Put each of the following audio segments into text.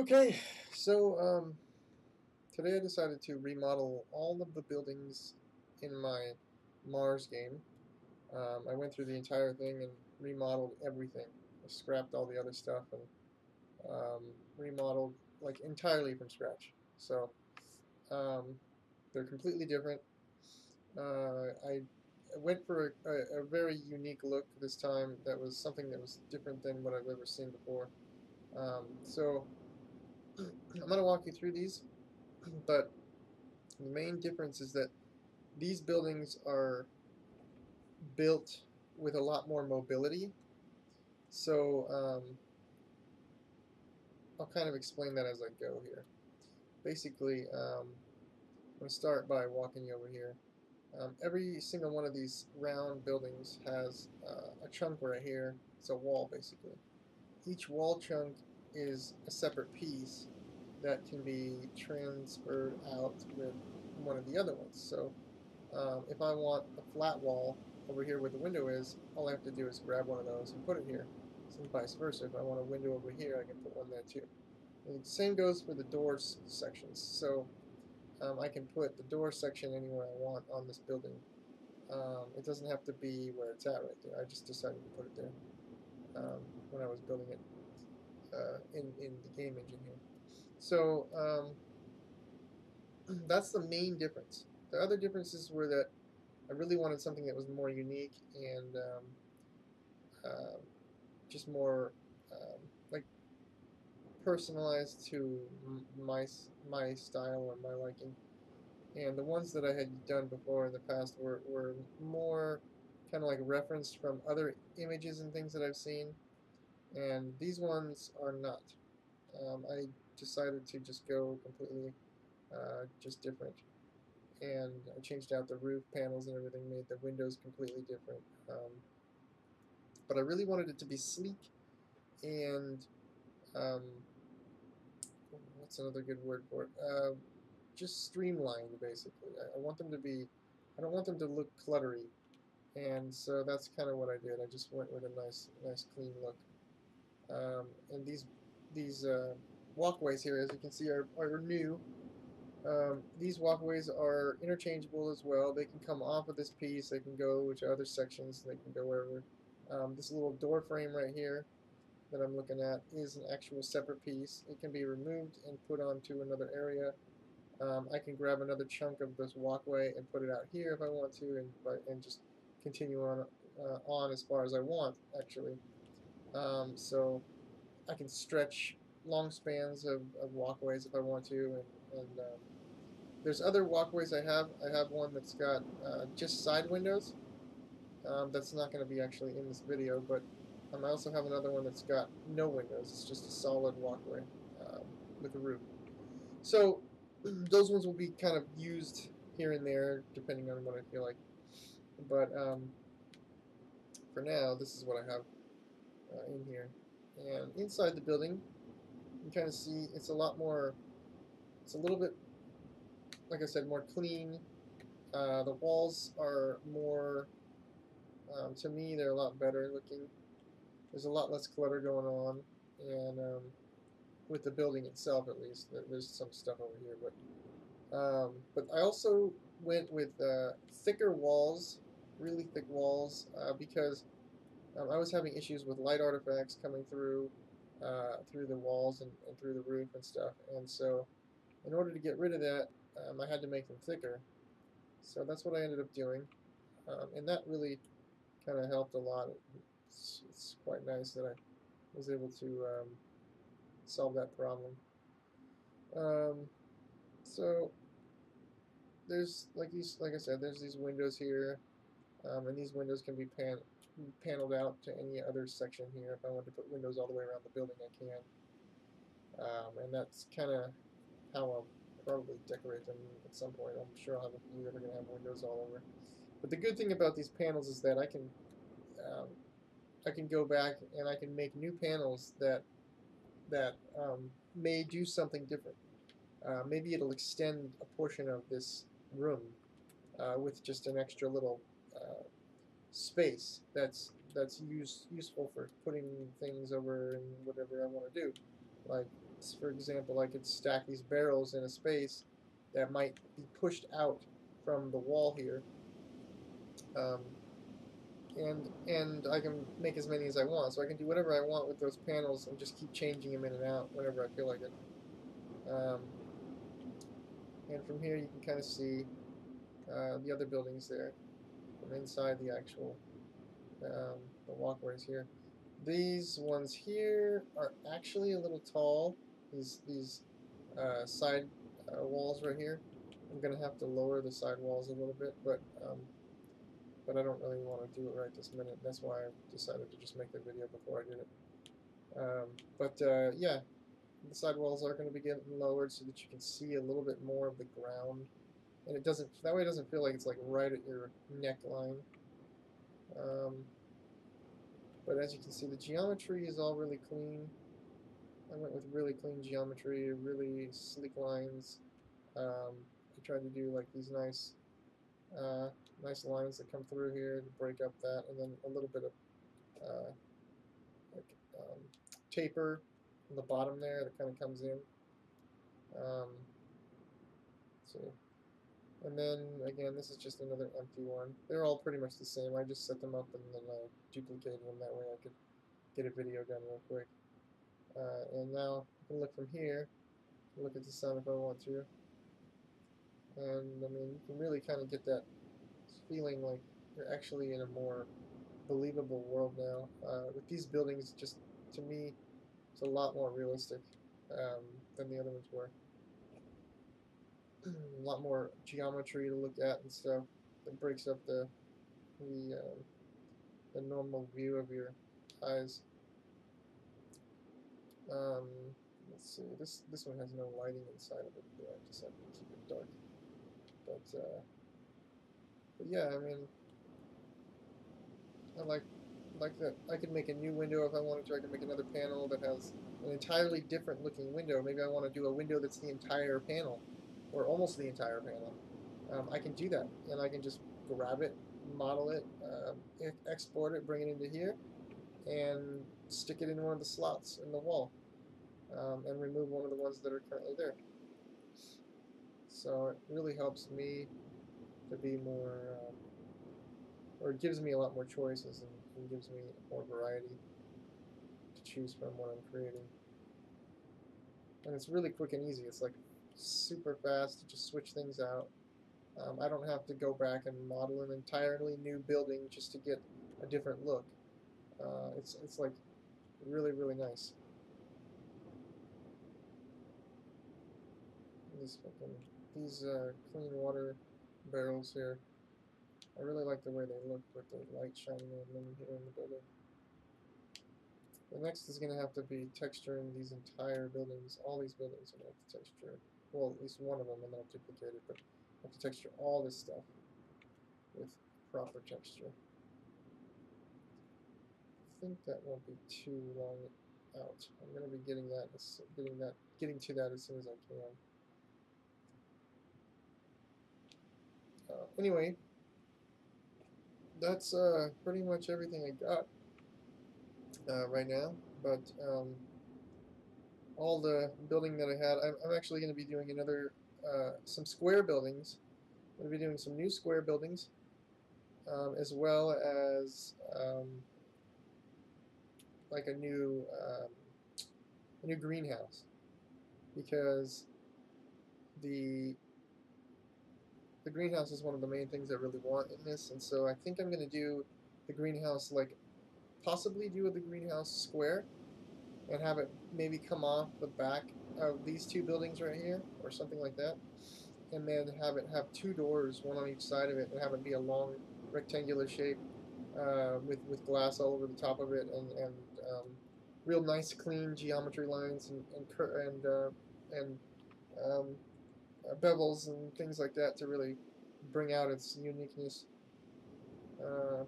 Okay, so today I decided to remodel all of the buildings in my Mars game. I went through the entire thing and remodeled everything. I scrapped all the other stuff and remodeled like entirely from scratch. So um, they're completely different. I went for a very unique look this time. That was something that was different than what I've ever seen before. So I'm going to walk you through these, but the main difference is that these buildings are built with a lot more mobility. So I'll kind of explain that as I go here. Basically, I'm going to start by walking you over here. Every single one of these round buildings has a chunk right here. It's a wall, basically. Each wall chunk is a separate piece that can be transferred out with one of the other ones. So if I want a flat wall over here where the window is, all I have to do is grab one of those and put it here. And vice versa. If I want a window over here, I can put one there too. And the same goes for the doors sections. So I can put the door section anywhere I want on this building. It doesn't have to be where it's at right there. I just decided to put it there when I was building it in the game engine here. So that's the main difference. The other differences were that I really wanted something that was more unique and uh, just more like personalized to my style or my liking. And the ones that I had done before in the past were more kind of like referenced from other images and things that I've seen. And these ones are not. I decided to just go completely just different. And I changed out the roof panels and everything, made the windows completely different. But I really wanted it to be sleek and um, what's another good word for it? Just streamlined, basically. I want them to be. I don't want them to look cluttery, and so that's kind of what I did. I just went with a nice, clean look. And these walkways here, as you can see, are new. These walkways are interchangeable as well. They can come off of this piece. They can go to other sections. They can go wherever. This little door frame right here that I'm looking at is an actual separate piece. It can be removed and put onto another area. I can grab another chunk of this walkway and put it out here if I want to, and just continue on as far as I want, actually. So I can stretch long spans of walkways if I want to, and there's other walkways I have. I have one that's got just side windows. That's not going to be actually in this video, but I also have another one that's got no windows. It's just a solid walkway um, with a roof. So those ones will be kind of used here and there depending on what I feel like. But for now, this is what I have in here. And inside the building, you kind of see it's a lot more. It's a little bit, like I said, more clean. The walls are more. To me, they're a lot better looking. There's a lot less clutter going on, and with the building itself, at least, there's some stuff over here. But I also went with thicker walls, really thick walls, because I was having issues with light artifacts coming through the walls and through the roof and stuff. And so, in order to get rid of that, I had to make them thicker. So that's what I ended up doing, and that really kind of helped a lot. It's quite nice that I was able to solve that problem. Um, so there's like I said, there's these windows here, and these windows can be paneled out to any other section here. If I want to put windows all the way around the building, I can. And that's kind of how I'll probably decorate them at some point. I'm sure I'll have a few that are going to have windows all over. But the good thing about these panels is that um, I can go back and I can make new panels that may do something different. Maybe it'll extend a portion of this room with just an extra little space that's useful for putting things over and whatever I want to do. Like for example, I could stack these barrels in a space that might be pushed out from the wall here, um, and I can make as many as I want. So I can do whatever I want with those panels and just keep changing them in and out whenever I feel like it. And from here you can kind of see the other buildings there from inside the actual the walkways here. These ones here are actually a little tall. These side walls right here. I'm gonna have to lower the side walls a little bit, but I don't really want to do it right this minute. That's why I decided to just make the video before I did it. Yeah, the side walls are going to be getting lowered so that you can see a little bit more of the ground, and it doesn't. That way, it doesn't feel like it's like right at your neckline. But as you can see, the geometry is all really clean. I went with really clean geometry, really sleek lines. I tried to do like these nice lines that come through here to break up that, and then a little bit of uh, like taper on the bottom there that kind of comes in. See, and then again, this is just another empty one. They're all pretty much the same. I just set them up and then I duplicated them. That way I could get a video done real quick. And now I can look from here, look at the sun if I want to. And I mean, you can really kind of get that feeling like you're actually in a more believable world now. With these buildings, just to me, it's a lot more realistic than the other ones were. A lot more geometry to look at and stuff that breaks up the, uh, the normal view of your eyes. Um, let's see. This one has no lighting inside of it. I just have to keep it dark. But yeah, I mean, I like that. I could make a new window if I wanted to. I can make another panel that has an entirely different looking window. Maybe I want to do a window that's the entire panel, or almost the entire panel. I can do that, and I can just grab it, model it, export it, bring it into here, and stick it in one of the slots in the wall, and remove one of the ones that are currently there. So it really helps me to be more, or it gives me a lot more choices and gives me more variety to choose from when I'm creating. And it's really quick and easy. It's like super fast to just switch things out. I don't have to go back and model an entirely new building just to get a different look. It's like really, really nice. These clean water barrels here, I really like the way they look with the light shining on them here in the building. The next is going to have to be texturing these entire buildings. All these buildings are going to have to texture. Well, at least one of them, and then I'll duplicate it, but I have to texture all this stuff with proper texture. I think that won't be too long out. I'm going to be getting to that as soon as I can. Anyway, that's pretty much everything I got right now. But all the building that I had, I'm actually going to be doing another some square buildings. I'm going to be doing some new square buildings, as well as like a new greenhouse, because the greenhouse is one of the main things I really want in this, and so I think I'm going to do the greenhouse, like possibly do the greenhouse square and have it maybe come off the back of these two buildings right here or something like that, and then have it have two doors, one on each side of it, and have it be a long rectangular shape with glass all over the top of it, and real nice clean geometry lines and bevels and things like that to really bring out its uniqueness.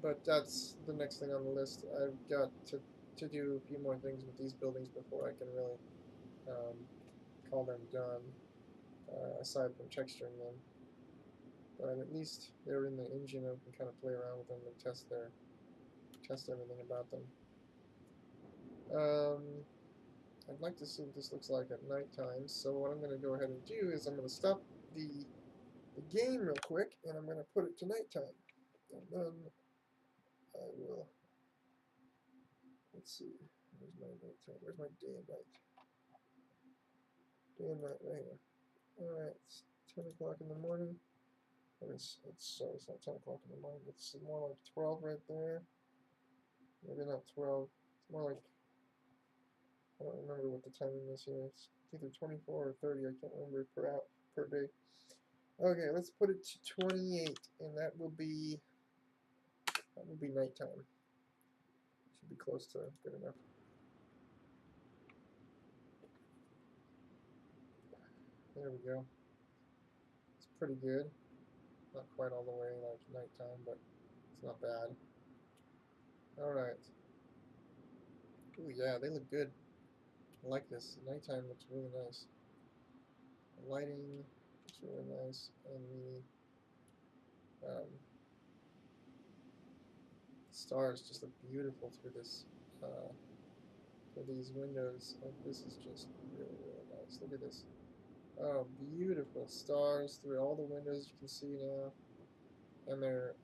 But that's the next thing on the list. I've got to do a few more things with these buildings before I can really call them done, aside from texturing them. But at least they're in the engine, and I can kind of play around with them and test everything about them. I'd like to see what this looks like at nighttime. So what I'm going to go ahead and do is I'm going to stop the game real quick, and I'm going to put it to nighttime. And then I will, let's see, where's my nighttime? Where's my day and night? Day and night right here. Alright, it's 10 o'clock in the morning. Sorry, it's not 10 o'clock in the morning. It's more like 12 right there. Maybe not 12. It's more like, I don't remember what the timing is here. It's either 24 or 30. I can't remember per day. Okay, let's put it to 28, and that will be nighttime. Should be close to good enough. There we go. It's pretty good. Not quite all the way like nighttime, but it's not bad. Alright. Ooh, yeah, they look good. I like this. Nighttime looks really nice. The lighting looks really nice, and the stars just look beautiful through this, through these windows. Like, this is just really, really nice. Look at this. Oh, beautiful stars through all the windows you can see now. And they're,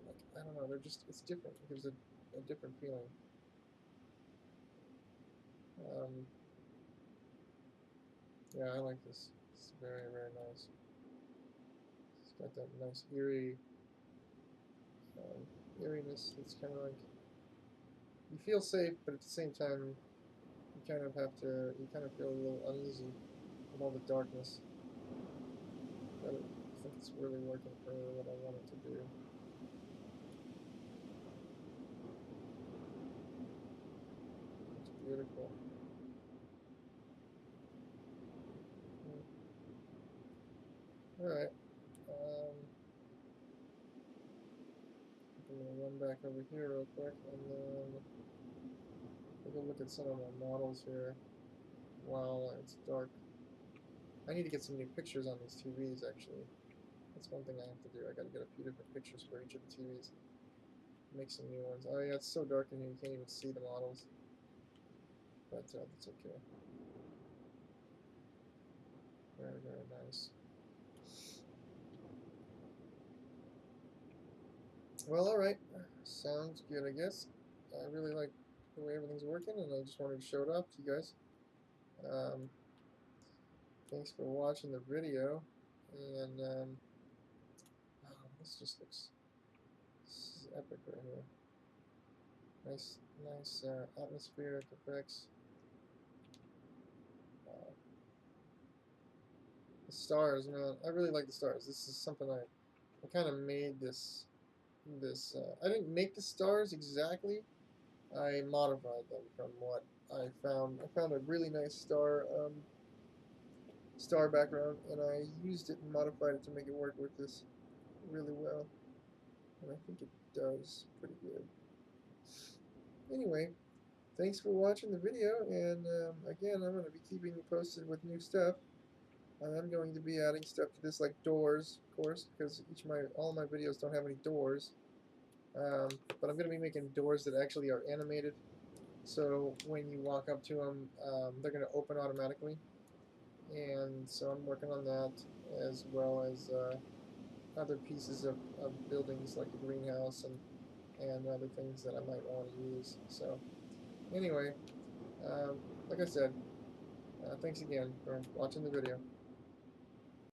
like, I don't know, they're just, it's different. It gives a different feeling. Yeah, I like this. It's very, very nice. It's got that nice eeriness. It's kind of like, you feel safe, but at the same time, you kind of feel a little uneasy with all the darkness. But I think it's really working for what I want it to do. It's beautiful. Alright. I'm going to run back over here real quick, and then take a look at some of my models here while it's dark. I need to get some new pictures on these TVs, actually. That's one thing I have to do. I gotta get a few different pictures for each of the TVs. Make some new ones. Oh yeah, it's so dark in here you can't even see the models. But that's okay. Very, very nice. Well, alright. Sounds good, I guess. I really like the way everything's working, and I just wanted to show it off to you guys. Um, Thanks for watching the video, and wow, this just looks, this is epic right here. Nice, nice atmospheric effects. The stars, man, I really like the stars. This is something I kind of made this. I didn't make the stars exactly. I modified them from what I found. I found a really nice star background, and I used it and modified it to make it work with this really well. And I think it does pretty good. Anyway, thanks for watching the video, and again, I'm going to be keeping you posted with new stuff. I'm going to be adding stuff to this, like doors, of course, because all my videos don't have any doors. But I'm going to be making doors that actually are animated, so when you walk up to them, they're going to open automatically. And so I'm working on that, as well as other pieces of buildings, like a greenhouse and other things that I might want to use. So anyway, like I said, thanks again for watching the video.